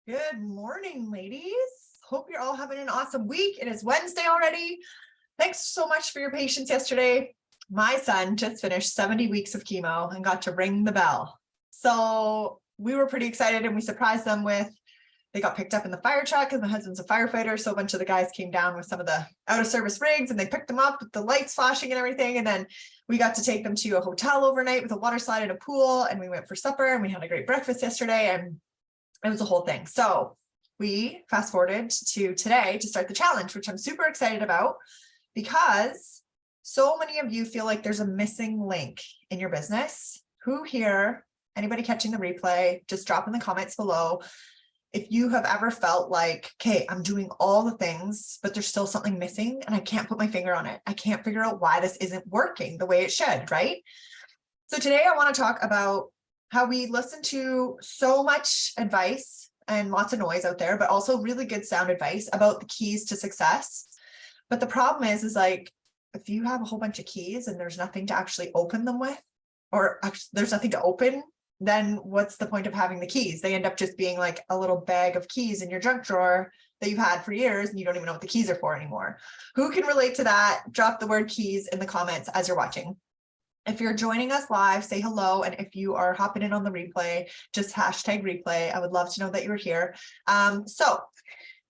Good morning, ladies. Hope you're all having an awesome week. It is Wednesday already. Thanks so much for your patience yesterday. My son just finished 70 weeks of chemo and got to ring the bell. So we were pretty excited and we surprised them they got picked up in the fire truck because my husband's a firefighter. So a bunch of the guys came down with some of the out of service rigs and they picked them up with the lights flashing and everything. And then we got to take them to a hotel overnight with a water slide and a pool. And we went for supper and we had a great breakfast yesterday. And it was a whole thing. So we fast forwarded to today to start the challenge, which I'm super excited about because so many of you feel like there's a missing link in your business. Who here, anybody catching the replay, just drop in the comments below if you have ever felt like, okay, I'm doing all the things, but there's still something missing and I can't put my finger on it. I can't figure out why this isn't working the way it should, right? So today I want to talk about how we listen to so much advice and lots of noise out there, but also really good sound advice about the keys to success. But the problem is like, if you have a whole bunch of keys and there's nothing to actually open them with, or actually there's nothing to open, then what's the point of having the keys? They end up just being like a little bag of keys in your junk drawer that you've had for years and you don't even know what the keys are for anymore. Who can relate to that? Drop the word keys in the comments as you're watching. If you're joining us live, say hello. And if you are hopping in on the replay, just hashtag replay. I would love to know that you're here. So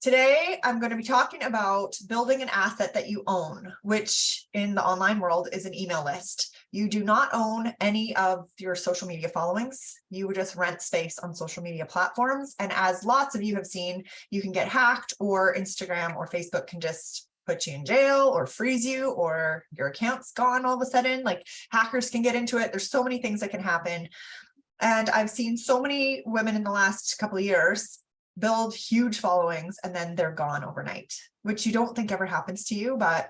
today I'm going to be talking about building an asset that you own, which in the online world is an email list. You do not own any of your social media followings. You would just rent space on social media platforms. And as lots of you have seen, you can get hacked, or Instagram or Facebook can just put you in jail or freeze you, or your account's gone all of a sudden. Like hackers can get into it. There's so many things that can happen. And I've seen so many women in the last couple of years build huge followings and then they're gone overnight, which you don't think ever happens to you. But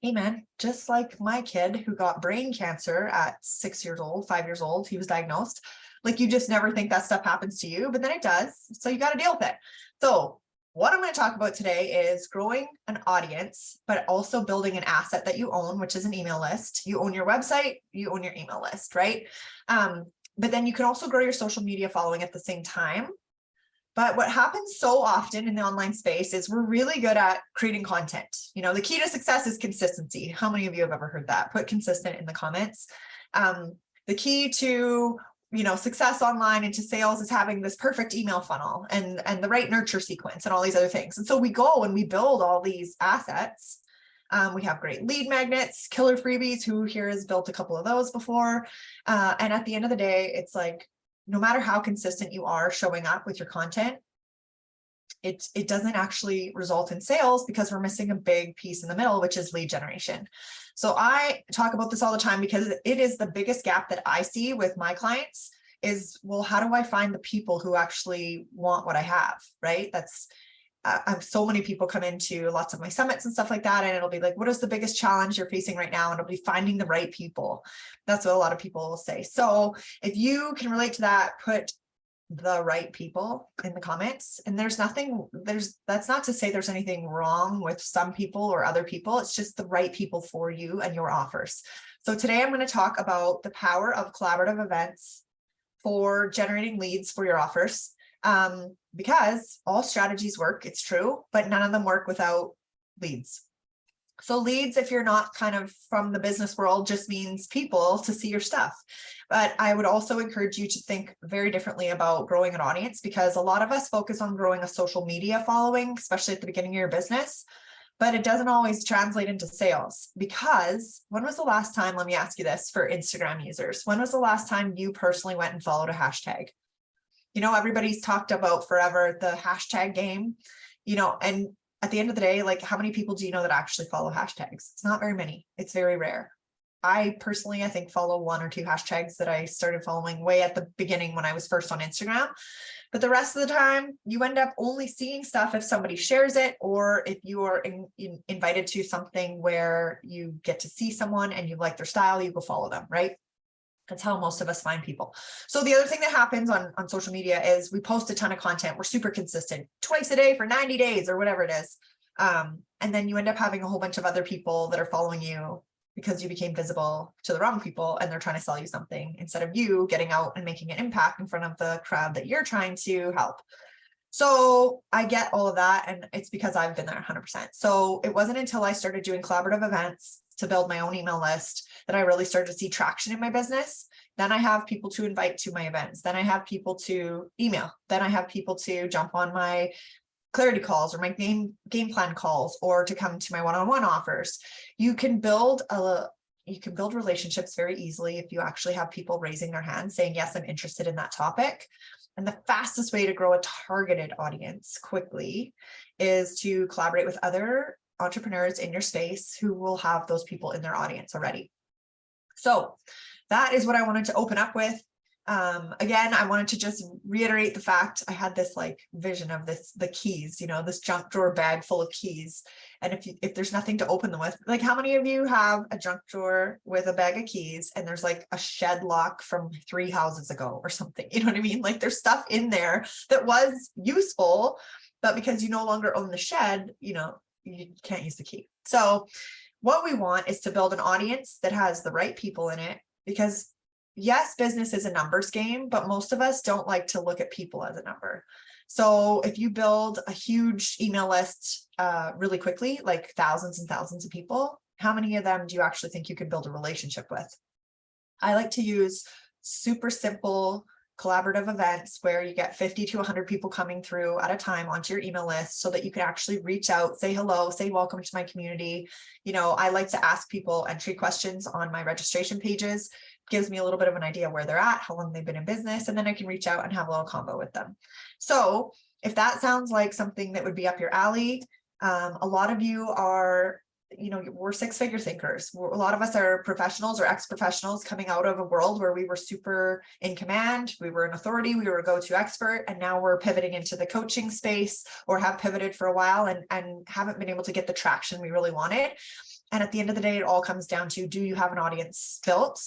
hey man, just like my kid who got brain cancer at 6 years old, 5 years old, he was diagnosed. Like you just never think that stuff happens to you, but then it does. So you got to deal with it. So what I'm going to talk about today is growing an audience, but also building an asset that you own, which is an email list. You own your website, you own your email list, right? But then you can also grow your social media following at the same time. But what happens so often in the online space is we're really good at creating content. You know, the key to success is consistency. How many of you have ever heard that? Put consistent in the comments. The key to success online and to sales is having this perfect email funnel and the right nurture sequence and all these other things. And so we go and we build all these assets. We have great lead magnets, killer freebies. Who here has built a couple of those before? And at the end of the day, it's like, no matter how consistent you are showing up with your content, it doesn't actually result in sales because we're missing a big piece in the middle, which is lead generation. So I talk about this all the time because it is the biggest gap that I see with my clients is, well, how do I find the people who actually want what I have, right? That's so many people come into lots of my summits and stuff like that. And it'll be like, what is the biggest challenge you're facing right now? And it'll be finding the right people. That's what a lot of people will say. So if you can relate to that, put the right people in the comments. And that's not to say there's anything wrong with some people or other people. It's just the right people for you and your offers. So today I'm going to talk about the power of collaborative events for generating leads for your offers. Because all strategies work, it's true, but none of them work without leads. So leads, if you're not kind of from the business world, just means people to see your stuff. But I would also encourage you to think very differently about growing an audience, because a lot of us focus on growing a social media following, especially at the beginning of your business, but it doesn't always translate into sales. Because when was the last time, let me ask you this for Instagram users, when was the last time you personally went and followed a hashtag? Everybody's talked about forever the hashtag game, and at the end of the day, like how many people do you know that actually follow hashtags? It's not very many. It's very rare. I personally, I think, follow 1 or 2 hashtags that I started following way at the beginning when I was first on Instagram. But the rest of the time, you end up only seeing stuff if somebody shares it, or if you are invited to something where you get to see someone and you like their style, you go follow them, right? That's how most of us find people. So the other thing that happens on social media is we post a ton of content. We're super consistent, twice a day for 90 days or whatever it is. And then you end up having a whole bunch of other people that are following you because you became visible to the wrong people and they're trying to sell you something instead of you getting out and making an impact in front of the crowd that you're trying to help. So I get all of that, and it's because I've been there 100%. So it wasn't until I started doing collaborative events to build my own email list that I really started to see traction in my business. Then I have people to invite to my events. Then I have people to email. Then I have people to jump on my clarity calls or my game plan calls, or to come to my one-on-one offers. You can build relationships very easily if you actually have people raising their hands saying, yes, I'm interested in that topic. And the fastest way to grow a targeted audience quickly is to collaborate with other entrepreneurs in your space who will have those people in their audience already. So that is what I wanted to open up with. Again, I wanted to just reiterate the fact I had this like vision of the keys, this junk drawer bag full of keys. And if there's nothing to open them with, like how many of you have a junk drawer with a bag of keys and there's like a shed lock from 3 houses ago or something? You know what I mean? Like there's stuff in there that was useful, but because you no longer own the shed, you can't use the key. So what we want is to build an audience that has the right people in it, because yes, business is a numbers game, but most of us don't like to look at people as a number. So if you build a huge email list really quickly, like thousands and thousands of people, how many of them do you actually think you could build a relationship with? I like to use super simple collaborative events where you get 50 to 100 people coming through at a time onto your email list, so that you can actually reach out, say hello, say welcome to my community. I like to ask people entry questions on my registration pages. Gives me a little bit of an idea where they're at, how long they've been in business, and then I can reach out and have a little combo with them. So if that sounds like something that would be up your alley, a lot of you are, we're 6-figure thinkers. A lot of us are professionals or ex-professionals coming out of a world where we were super in command, we were an authority, we were a go-to expert, and now we're pivoting into the coaching space, or have pivoted for a while and haven't been able to get the traction we really wanted. And at the end of the day, it all comes down to, do you have an audience built,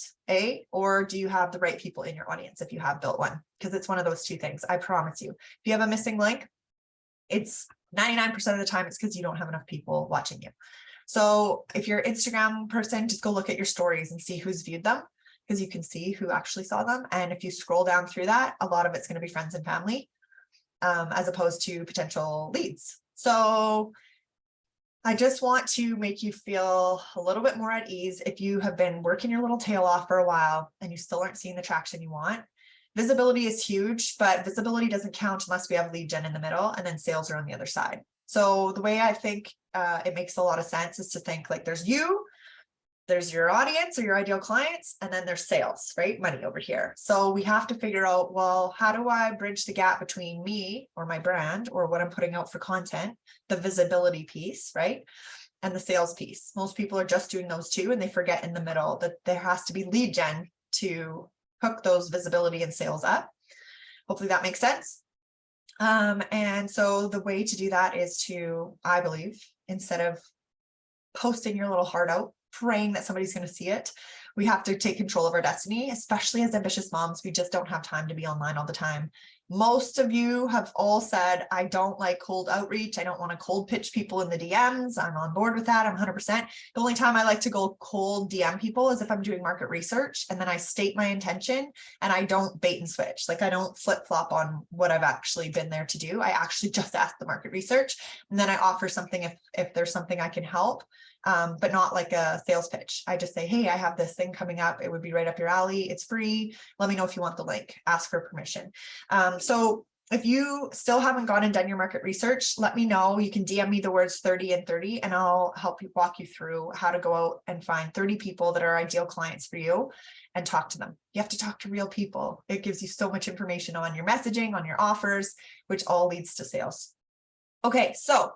or do you have the right people in your audience if you have built one? Because it's one of those two things, I promise you. If you have a missing link, it's 99% of the time, it's because you don't have enough people watching you. So if you're an Instagram person, just go look at your stories and see who's viewed them, because you can see who actually saw them. And if you scroll down through that, a lot of it's going to be friends and family, as opposed to potential leads. So I just want to make you feel a little bit more at ease. If you have been working your little tail off for a while and you still aren't seeing the traction you want, visibility is huge, but visibility doesn't count unless we have lead gen in the middle and then sales are on the other side. So the way I think it makes a lot of sense is to think like there's your audience or your ideal clients, and then there's sales, right? Money over here. So we have to figure out, well, how do I bridge the gap between me or my brand or what I'm putting out for content, the visibility piece, right? And the sales piece. Most people are just doing those two, and they forget in the middle that there has to be lead gen to hook those visibility and sales up. Hopefully that makes sense. And so the way to do that is to, I believe, instead of posting your little heart out, praying that somebody's going to see it, we have to take control of our destiny, especially as ambitious moms. We just don't have time to be online all the time. Most of you have all said, I don't like cold outreach. I don't want to cold pitch people in the DMs. I'm on board with that. I'm 100%. The only time I like to go cold DM people is if I'm doing market research, and then I state my intention and I don't bait and switch. Like I don't flip flop on what I've actually been there to do. I actually just ask the market research, and then I offer something if there's something I can help. But not like a sales pitch. I just say, hey, I have this thing coming up. It would be right up your alley. It's free. Let me know if you want the link. Ask for permission. So if you still haven't gone and done your market research, let me know. You can DM me the words 30 and 30, and I'll help you walk you through how to go out and find 30 people that are ideal clients for you and talk to them. You have to talk to real people. It gives you so much information on your messaging, on your offers, which all leads to sales. Okay, so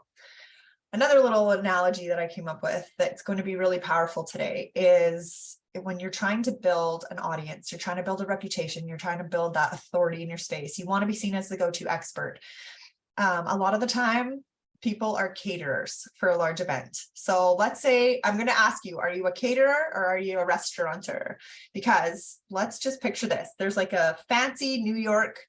another little analogy that I came up with that's going to be really powerful today is when you're trying to build an audience, you're trying to build a reputation, you're trying to build that authority in your space. You want to be seen as the go-to expert. A lot of the time, people are caterers for a large event. So let's say I'm going to ask you, are you a caterer or are you a restaurateur? Because let's just picture this. There's like a fancy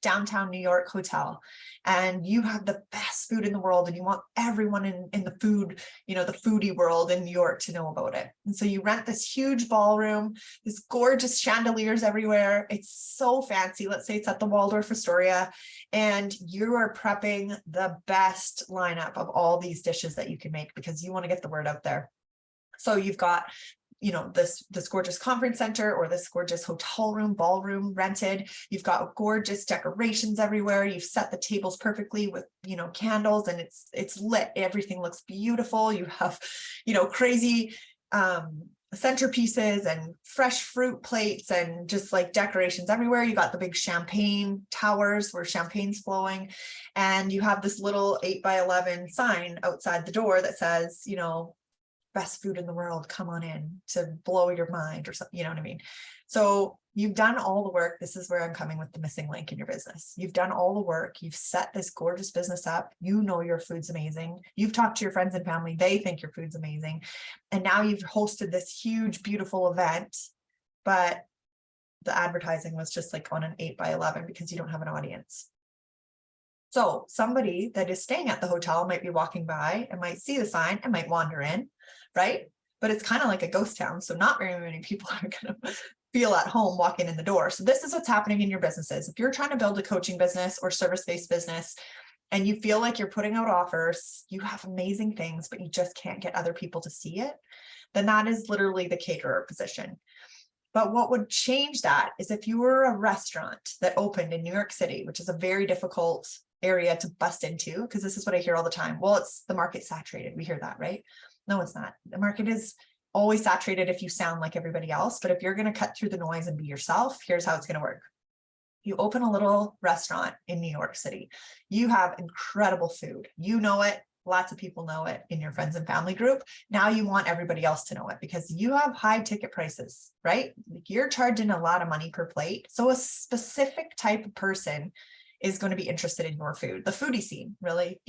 downtown New York hotel, and you have the best food in the world, and you want everyone in the food, the foodie world in New York to know about it. And so you rent this huge ballroom, this gorgeous chandeliers everywhere. It's so fancy. Let's say it's at the Waldorf Astoria, and you are prepping the best lineup of all these dishes that you can make because you want to get the word out there. So you've got this gorgeous conference center or this gorgeous hotel room, ballroom rented. You've got gorgeous decorations everywhere. You've set the tables perfectly with, candles, and it's lit. Everything looks beautiful. You have, crazy centerpieces and fresh fruit plates and just like decorations everywhere. You got the big champagne towers where champagne's flowing, and you have this little 8x11 sign outside the door that says, best food in the world, come on in, to blow your mind or something, you know what I mean? So you've done all the work. This is where I'm coming with the missing link in your business. You've done all the work. You've set this gorgeous business up. Your food's amazing. You've talked to your friends and family. They think your food's amazing. And now you've hosted this huge, beautiful event, but the advertising was just like on an 8x11 because you don't have an audience. So somebody that is staying at the hotel might be walking by and might see the sign and might wander in, right? But it's kind of like a ghost town. So not very many people are going to feel at home walking in the door. So this is what's happening in your businesses. If you're trying to build a coaching business or service-based business, and you feel like you're putting out offers, you have amazing things, but you just can't get other people to see it, then that is literally the caterer position. But what would change that is if you were a restaurant that opened in New York City, which is a very difficult area to bust into, because this is what I hear all the time. Well, it's the market saturated. We hear that, right? No, it's not. The market is always saturated if you sound like everybody else. But if you're going to cut through the noise and be yourself, here's how it's going to work. You open a little restaurant in New York City. You have incredible food. You know it. Lots of people know it in your friends and family group. Now you want everybody else to know it because you have high ticket prices, right? You're charging a lot of money per plate. So a specific type of person is going to be interested in your food, the foodie scene, really,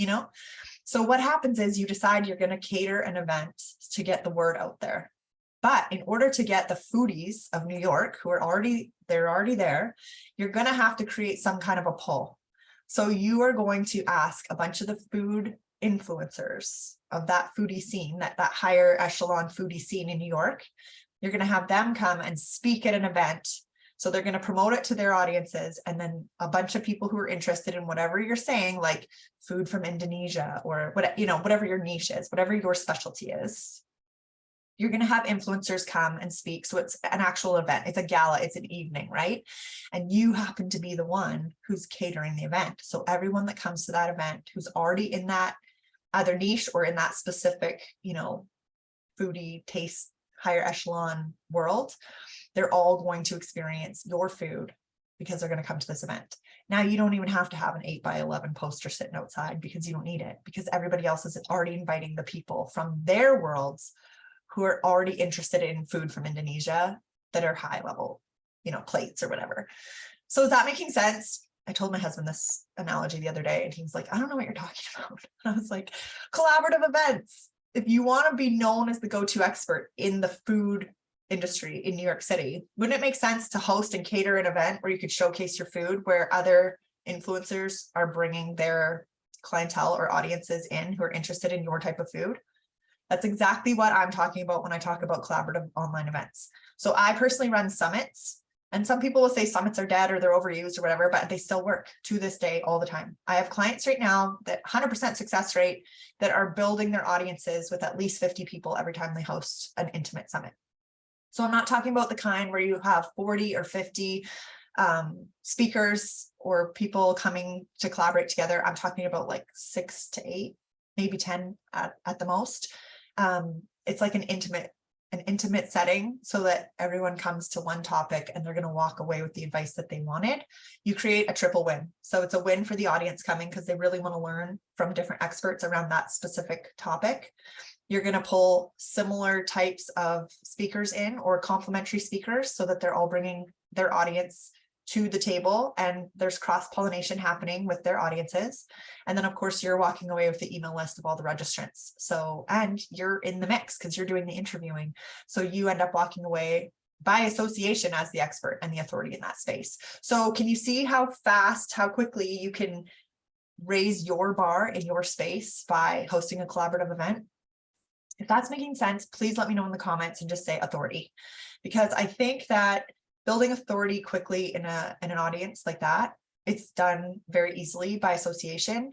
So what happens is you decide you're going to cater an event to get the word out there. But in order to get the foodies of New York, who are already there, you're going to have to create some kind of a pull. So you are going to ask a bunch of the food influencers of that foodie scene, that higher echelon foodie scene in New York. You're going to have them come and speak at an event. So they're going to promote it to their audiences, and then a bunch of people who are interested in whatever you're saying, like food from Indonesia or whatever your niche is, whatever your specialty is. You're going to have influencers come and speak. So it's an actual event. It's a gala. It's an evening, right? And you happen to be the one who's catering the event. So everyone that comes to that event who's already in that either niche or in that specific, foodie taste, higher echelon world, they're all going to experience your food because they're going to come to this event. Now you don't even have to have an 8x11 poster sitting outside because you don't need it, because everybody else is already inviting the people from their worlds who are already interested in food from Indonesia that are high level, plates or whatever. So is that making sense? I told my husband this analogy the other day and he was like, I don't know what you're talking about. And I was like, collaborative events. If you want to be known as the go-to expert in the food industry in New York City, wouldn't it make sense to host and cater an event where you could showcase your food, where other influencers are bringing their clientele or audiences in who are interested in your type of food? That's exactly what I'm talking about when I talk about collaborative online events. So I personally run summits, and some people will say summits are dead or they're overused or whatever, but they still work to this day all the time. I have clients right now that 100% success rate that are building their audiences with at least 50 people every time they host an intimate summit. So I'm not talking about the kind where you have 40 or 50 speakers or people coming to collaborate together. I'm talking about like 6 to 8, maybe 10 at the most. It's like an intimate setting so that everyone comes to one topic and they're going to walk away with the advice that they wanted. You create a triple win. So it's a win for the audience coming because they really want to learn from different experts around that specific topic. You're going to pull similar types of speakers in or complementary speakers so that they're all bringing their audience to the table, and there's cross-pollination happening with their audiences. And then of course you're walking away with the email list of all the registrants. So, and you're in the mix because you're doing the interviewing. So you end up walking away by association as the expert and the authority in that space. So can you see how fast, how quickly you can raise your bar in your space by hosting a collaborative event? If that's making sense, please let me know in the comments and just say authority, because I think that building authority quickly in an audience like that, it's done very easily by association.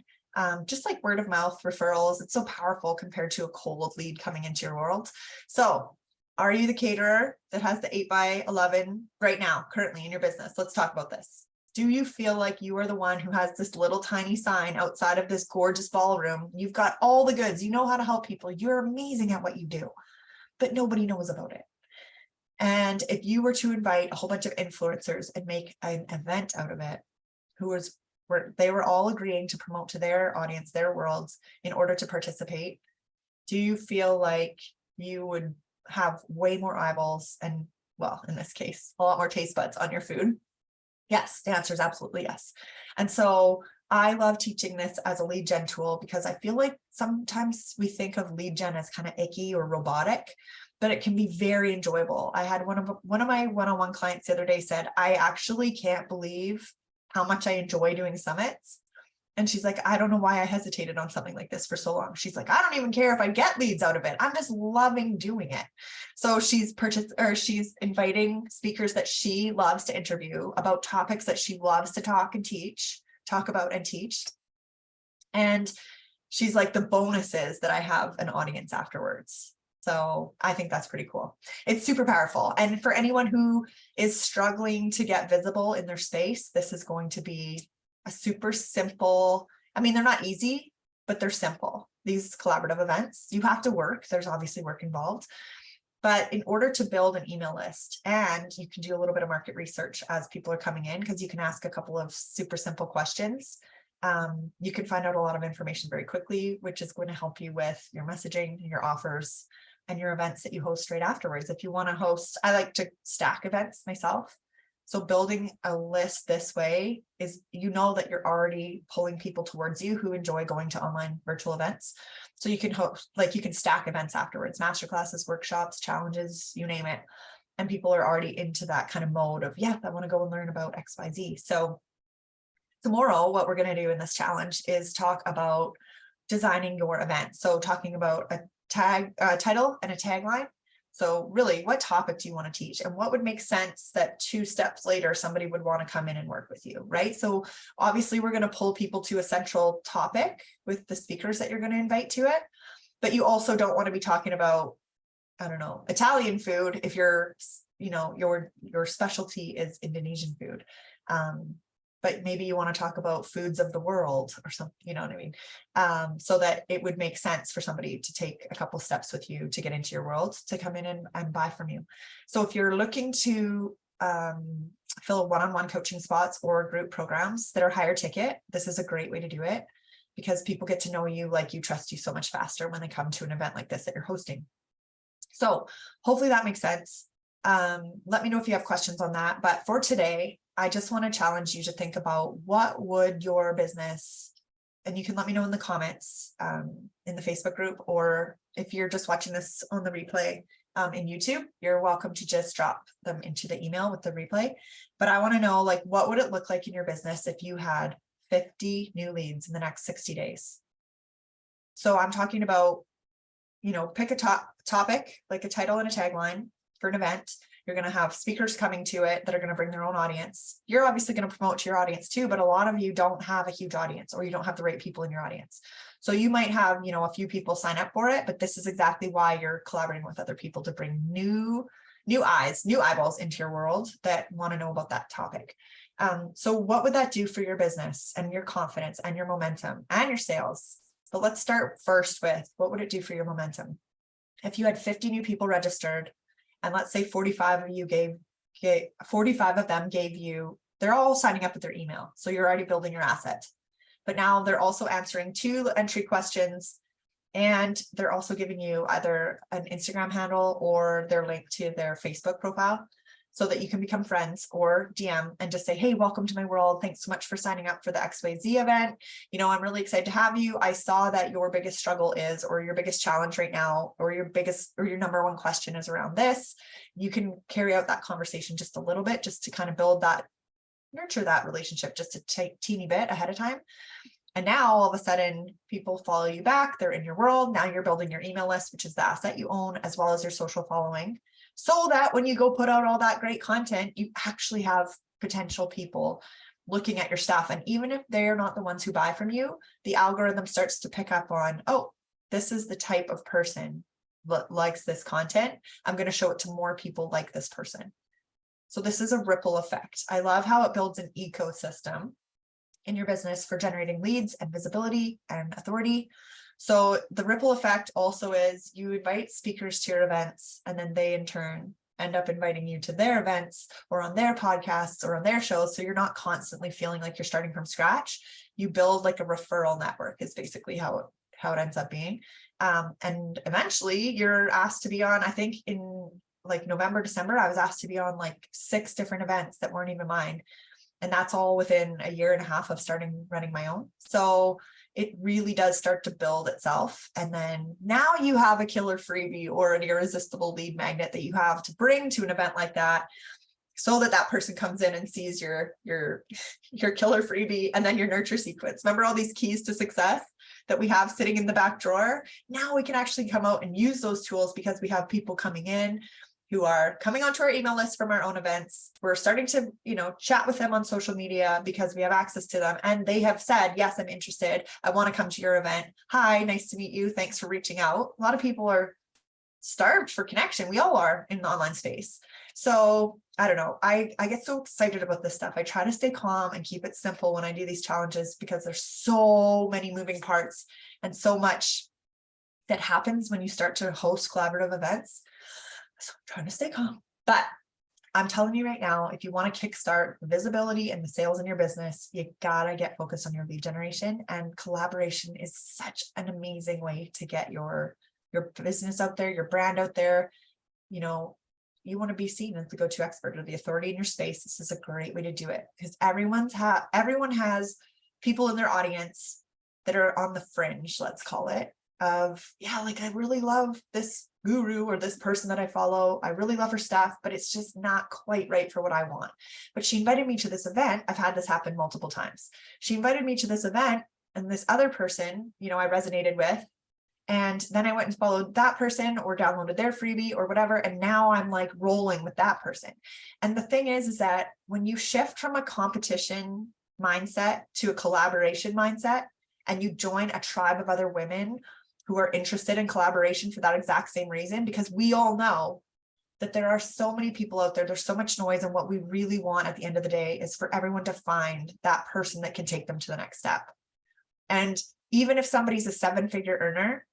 Just like word of mouth referrals, it's so powerful compared to a cold lead coming into your world. So are you the caterer that has the 8x11 right now, currently in your business? Let's talk about this. Do you feel like you are the one who has this little tiny sign outside of this gorgeous ballroom? You've got all the goods, you know how to help people, you're amazing at what you do, but nobody knows about it. And if you were to invite a whole bunch of influencers and make an event out of it, they were all agreeing to promote to their audience, their worlds, in order to participate, do you feel like you would have way more eyeballs and, well, in this case, a lot more taste buds on your food? Yes, the answer is absolutely yes. And so I love teaching this as a lead gen tool because I feel like sometimes we think of lead gen as kind of icky or robotic, but it can be very enjoyable. I had one of my one-on-one clients the other day said, I actually can't believe how much I enjoy doing summits. And she's like, I don't know why I hesitated on something like this for so long. She's like, I don't even care if I get leads out of it. I'm just loving doing it. So she's inviting speakers that she loves to interview about topics that she loves to talk about and teach. And she's like, the bonus is that I have an audience afterwards. So I think that's pretty cool. It's super powerful. And for anyone who is struggling to get visible in their space, this is going to be a super simple, I mean, they're not easy, but they're simple. These collaborative events, you have to work. There's obviously work involved. But in order to build an email list, and you can do a little bit of market research as people are coming in, because you can ask a couple of super simple questions. You can find out a lot of information very quickly, which is going to help you with your messaging, your offers, and your events that you host straight afterwards. If you want to host, I like to stack events myself. So building a list this way is, you know, that you're already pulling people towards you who enjoy going to online virtual events. So you can host, like you can stack events afterwards, masterclasses, workshops, challenges, you name it. And people are already into that kind of mode of, yeah, I want to go and learn about XYZ. So tomorrow, what we're going to do in this challenge is talk about designing your event. So talking about a title and a tagline. So really, what topic do you want to teach, and what would make sense that 2 steps later somebody would want to come in and work with you, right? So obviously we're going to pull people to a central topic with the speakers that you're going to invite to it, but you also don't want to be talking about, I don't know, Italian food if your specialty is Indonesian food. But maybe you want to talk about foods of the world or something, you know what I mean? So that it would make sense for somebody to take a couple steps with you to get into your world, to come in and buy from you. So if you're looking to fill one-on-one coaching spots or group programs that are higher ticket, this is a great way to do it, because people get to know you, like you, trust you so much faster when they come to an event like this that you're hosting. So hopefully that makes sense. Let me know if you have questions on that. But for today, I just want to challenge you to think about, what would your business, and you can let me know in the comments in the Facebook group, or if you're just watching this on the replay in YouTube, you're welcome to just drop them into the email with the replay. But I want to know, like, what would it look like in your business if you had 50 new leads in the next 60 days? So I'm talking about, you know, pick a topic, like a title and a tagline for an event. You're going to have speakers coming to it that are going to bring their own audience. You're obviously going to promote to your audience too, but a lot of you don't have a huge audience, or you don't have the right people in your audience. So you might have, you know, a few people sign up for it, but this is exactly why you're collaborating with other people to bring new eyeballs into your world that want to know about that topic. So what would that do for your business and your confidence and your momentum and your sales? But let's start first with, what would it do for your momentum? If you had 50 new people registered, and let's say 45 of them gave you, they're all signing up with their email. So you're already building your asset. But now they're also answering 2 entry questions, and they're also giving you either an Instagram handle or their link to their Facebook profile. so that you can become friends, or DM and just say, hey, welcome to my world. Thanks so much for signing up for the XYZ event. You know, I'm really excited to have you. I saw that your biggest struggle is, or your biggest challenge right now, or your number one question is around this. You can carry out that conversation just a little bit, just to kind of build that, nurture that relationship just a teeny bit ahead of time. And now all of a sudden people follow you back, they're in your world. Now you're building your email list, which is the asset you own, as well as your social following, so that when you go put out all that great content, you actually have potential people looking at your stuff. And even if they're not the ones who buy from you, the algorithm starts to pick up on, oh, this is the type of person that likes this content. I'm going to show it to more people like this person. So this is a ripple effect. I love how it builds an ecosystem in your business for generating leads and visibility and authority. So the ripple effect also is you invite speakers to your events, and then they in turn end up inviting you to their events or on their podcasts or on their shows. So you're not constantly feeling like you're starting from scratch. You build like a referral network is basically how it ends up being. And eventually you're asked to be on, I think in like November, December, I was asked to be on like 6 different events that weren't even mine. And that's all within a year and a half of starting running my own. So it really does start to build itself. And then now you have a killer freebie or an irresistible lead magnet that you have to bring to an event like that, so that that person comes in and sees your killer freebie and then your nurture sequence. Remember all these keys to success that we have sitting in the back drawer? Now we can actually come out and use those tools because we have people coming in who are coming onto our email list from our own events. We're starting to, chat with them on social media because we have access to them. And they have said, yes, I'm interested. I want to come to your event. Hi, nice to meet you. Thanks for reaching out. A lot of people are starved for connection. We all are in the online space. So I don't know. I get so excited about this stuff. I try to stay calm and keep it simple when I do these challenges, because there's so many moving parts and so much that happens when you start to host collaborative events. So I'm trying to stay calm, but I'm telling you right now, if you want to kickstart the visibility and the sales in your business, you gotta get focused on your lead generation, and collaboration is such an amazing way to get your business out there, your brand out there. You want to be seen as the go-to expert or the authority in your space. This is a great way to do it, because everyone has people in their audience that are on the fringe, let's call it, of, yeah, like I really love this guru or this person that I follow. I really love her stuff, but it's just not quite right for what I want. But she invited me to this event. I've had this happen multiple times. She invited me to this event, and this other person, I resonated with. And then I went and followed that person or downloaded their freebie or whatever. And now I'm like rolling with that person. And the thing is that when you shift from a competition mindset to a collaboration mindset, and you join a tribe of other women who are interested in collaboration for that exact same reason, because we all know that there are so many people out there, there's so much noise, and what we really want at the end of the day is for everyone to find that person that can take them to the next step. And even if somebody's a 7-figure earner,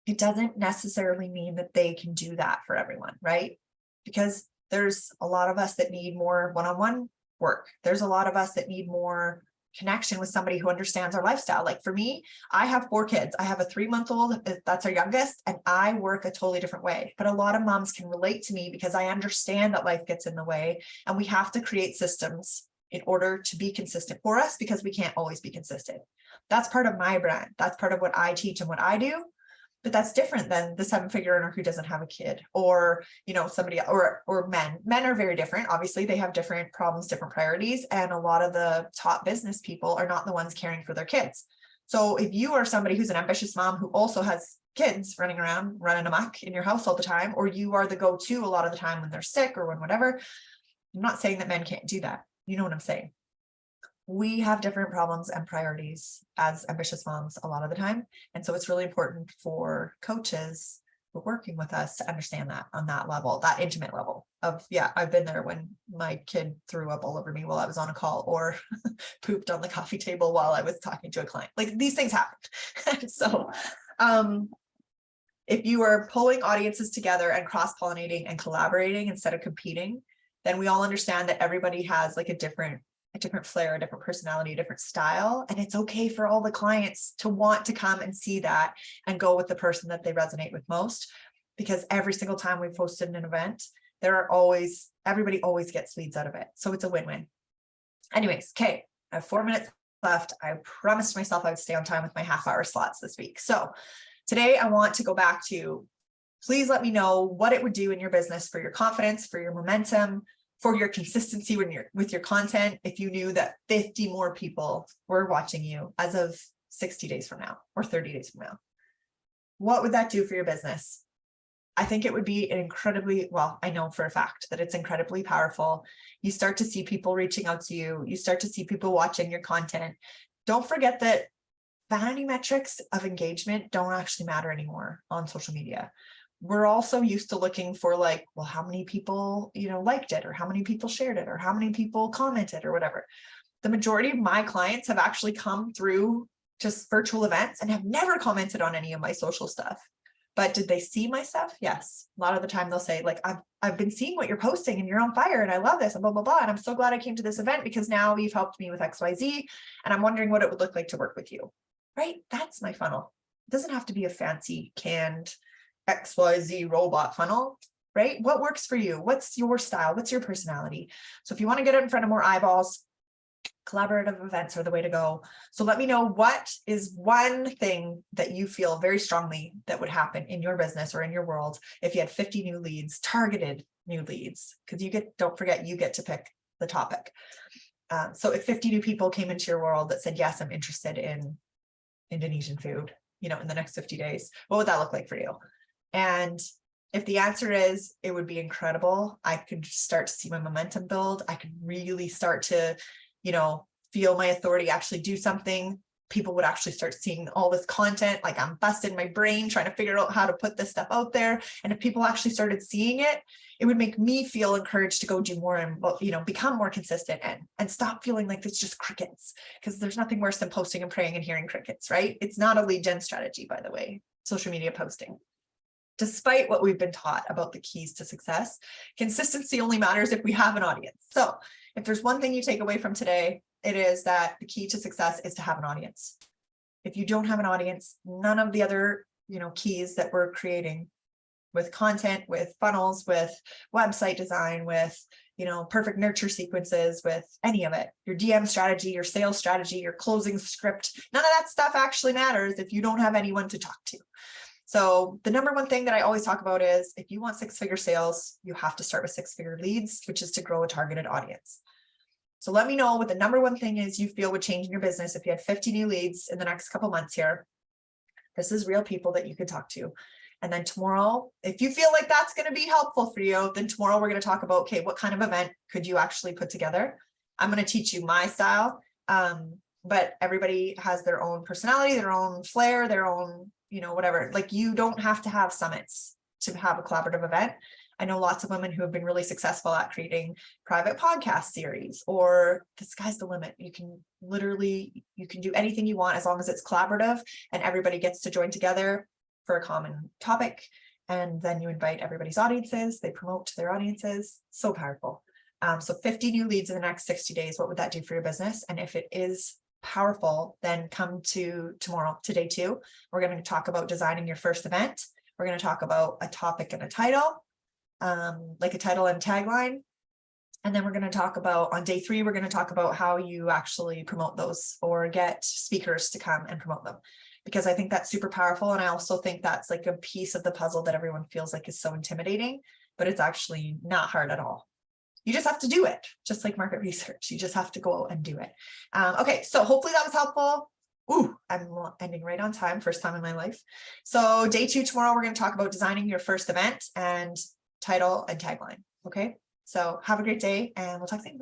it doesn't necessarily mean that they can do that for everyone, right? Because there's a lot of us that need more one-on-one work. There's a lot of us that need more connection with somebody who understands our lifestyle. Like for me, I have 4 kids. I have a 3-month-old, that's our youngest, and I work a totally different way. But a lot of moms can relate to me because I understand that life gets in the way, and we have to create systems in order to be consistent for us, because we can't always be consistent. That's part of my brand. That's part of what I teach and what I do. But that's different than the 7-figure earner who doesn't have a kid, or, somebody, or men. Men are very different. Obviously, they have different problems, different priorities. And a lot of the top business people are not the ones caring for their kids. So if you are somebody who's an ambitious mom who also has kids running around, running amok in your house all the time, or you are the go-to a lot of the time when they're sick or when whatever, I'm not saying that men can't do that. You know what I'm saying? We have different problems and priorities as ambitious moms a lot of the time. And so it's really important for coaches who are working with us to understand that on that level, that intimate level of, yeah, I've been there when my kid threw up all over me while I was on a call, or pooped on the coffee table while I was talking to a client. Like, these things happen. So if you are pulling audiences together and cross-pollinating and collaborating instead of competing, then we all understand that everybody has like a different flair, a different personality, a different style. And it's okay for all the clients to want to come and see that and go with the person that they resonate with most. Because every single time we've hosted an event, everybody always gets leads out of it. So it's a win-win. Anyways, okay, I have 4 minutes left. I promised myself I would stay on time with my half-hour slots this week. So today I want to go back to, please let me know what it would do in your business for your confidence, for your momentum, for your consistency with your content. If you knew that 50 more people were watching you as of 60 days from now or 30 days from now, what would that do for your business? I think it would be I know for a fact that it's incredibly powerful. You start to see people reaching out to you. You start to see people watching your content. Don't forget that vanity metrics of engagement don't actually matter anymore on social media. We're also used to looking for like, well, how many people, liked it, or how many people shared it, or how many people commented, or whatever. The majority of my clients have actually come through just virtual events and have never commented on any of my social stuff. But did they see my stuff? Yes. A lot of the time they'll say, like, I've been seeing what you're posting and you're on fire and I love this and blah, blah, blah. And I'm so glad I came to this event because now you've helped me with XYZ. And I'm wondering what it would look like to work with you, right? That's my funnel. It doesn't have to be a fancy canned XYZ robot funnel, right? What works for you? What's your style? What's your personality? So if you want to get it in front of more eyeballs, collaborative events are the way to go. So let me know, what is one thing that you feel very strongly that would happen in your business or in your world if you had 50 new leads, targeted new leads, because don't forget, you get to pick the topic. So if 50 new people came into your world that said, yes, I'm interested in Indonesian food, in the next 50 days, what would that look like for you? And if the answer is, it would be incredible, I could start to see my momentum build. I could really start to feel my authority actually do something. People would actually start seeing all this content, like I'm busting my brain trying to figure out how to put this stuff out there. And if people actually started seeing it, it would make me feel encouraged to go do more and, become more consistent and stop feeling like it's just crickets, because there's nothing worse than posting and praying and hearing crickets, right? It's not a lead gen strategy, by the way, social media posting. Despite what we've been taught about the keys to success, consistency only matters if we have an audience. So if there's one thing you take away from today, it is that the key to success is to have an audience. If you don't have an audience, none of the other, keys that we're creating with content, with funnels, with website design, with, perfect nurture sequences, with any of it, your DM strategy, your sales strategy, your closing script, none of that stuff actually matters if you don't have anyone to talk to. So the number one thing that I always talk about is, if you want 6-figure sales, you have to start with 6-figure leads, which is to grow a targeted audience. So let me know what the number one thing is you feel would change in your business if you had 50 new leads in the next couple months here. This is real people that you could talk to. And then tomorrow, if you feel like that's going to be helpful for you, then tomorrow we're going to talk about, okay, what kind of event could you actually put together? I'm going to teach you my style, but everybody has their own personality, their own flair, their own, whatever. Like, you don't have to have summits to have a collaborative event. I know lots of women who have been really successful at creating private podcast series, or the sky's the limit. You can do anything you want as long as it's collaborative and everybody gets to join together for a common topic. And then you invite everybody's audiences, they promote to their audiences. So powerful. So 50 new leads in the next 60 days, what would that do for your business? And if it is powerful, then come to tomorrow, to day 2. We're going to talk about designing your first event. We're going to talk about a topic and a title, like a title and tagline. And then we're going to talk about, on day 3, we're going to talk about how you actually promote those or get speakers to come and promote them, because I think that's super powerful. And I also think that's like a piece of the puzzle that everyone feels like is so intimidating, but it's actually not hard at all. You just have to do it, just like market research. You just have to go and do it. Okay, so hopefully that was helpful. Ooh, I'm ending right on time, first time in my life. So day 2 tomorrow, we're going to talk about designing your first event and title and tagline. Okay, so have a great day and we'll talk soon.